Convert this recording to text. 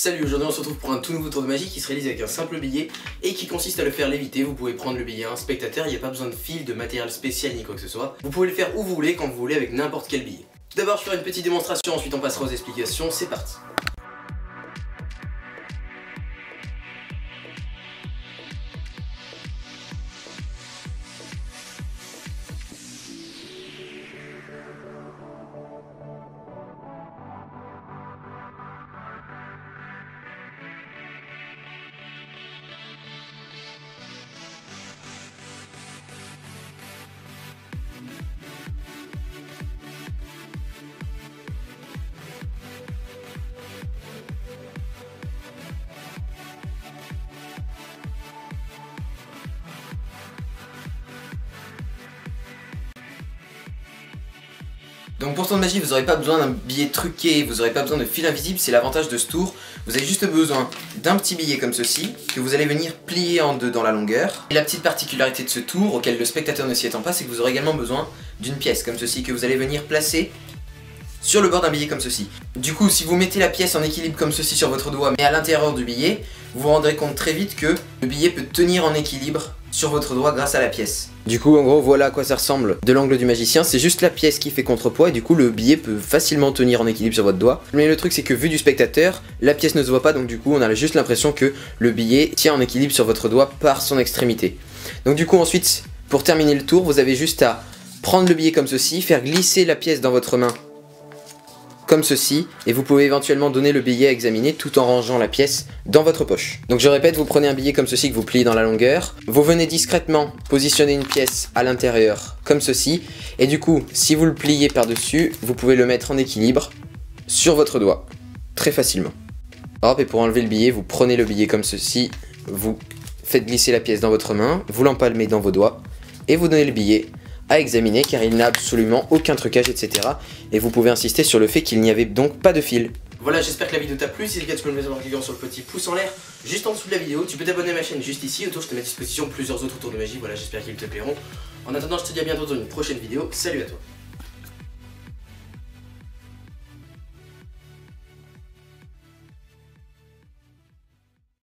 Salut, aujourd'hui on se retrouve pour un tout nouveau tour de magie qui se réalise avec un simple billet et qui consiste à le faire léviter. Vous pouvez prendre le billet à un spectateur, il n'y a pas besoin de fil, de matériel spécial ni quoi que ce soit. Vous pouvez le faire où vous voulez, quand vous voulez, avec n'importe quel billet. Tout d'abord je ferai une petite démonstration, ensuite on passera aux explications, c'est parti. Donc pour ce tour de magie, vous n'aurez pas besoin d'un billet truqué, vous n'aurez pas besoin de fil invisible, c'est l'avantage de ce tour. Vous avez juste besoin d'un petit billet comme ceci, que vous allez venir plier en deux dans la longueur. Et la petite particularité de ce tour, auquel le spectateur ne s'y attend pas, c'est que vous aurez également besoin d'une pièce comme ceci, que vous allez venir placer sur le bord d'un billet comme ceci. Du coup, si vous mettez la pièce en équilibre comme ceci sur votre doigt, mais à l'intérieur du billet, vous vous rendrez compte très vite que le billet peut tenir en équilibre sur votre doigt grâce à la pièce. Du coup, en gros, voilà à quoi ça ressemble de l'angle du magicien. C'est juste la pièce qui fait contrepoids et du coup, le billet peut facilement tenir en équilibre sur votre doigt. Mais le truc, c'est que vu du spectateur, la pièce ne se voit pas, donc du coup, on a juste l'impression que le billet tient en équilibre sur votre doigt par son extrémité. Donc du coup, ensuite, pour terminer le tour, vous avez juste à prendre le billet comme ceci, faire glisser la pièce dans votre main comme ceci, et vous pouvez éventuellement donner le billet à examiner tout en rangeant la pièce dans votre poche. Donc je répète, vous prenez un billet comme ceci que vous pliez dans la longueur, vous venez discrètement positionner une pièce à l'intérieur comme ceci, et du coup, si vous le pliez par-dessus, vous pouvez le mettre en équilibre sur votre doigt, très facilement. Hop, et pour enlever le billet, vous prenez le billet comme ceci, vous faites glisser la pièce dans votre main, vous l'empalmez dans vos doigts, et vous donnez le billet à examiner car il n'a absolument aucun trucage, etc. Et vous pouvez insister sur le fait qu'il n'y avait donc pas de fil. Voilà, j'espère que la vidéo t'a plu. Si c'est le cas, tu peux me le mettre en cliquant sur le petit pouce en l'air juste en dessous de la vidéo. Tu peux t'abonner à ma chaîne juste ici. Autour, je te mets à disposition plusieurs autres tours de magie. Voilà, j'espère qu'ils te plairont. En attendant, je te dis à bientôt dans une prochaine vidéo. Salut à toi.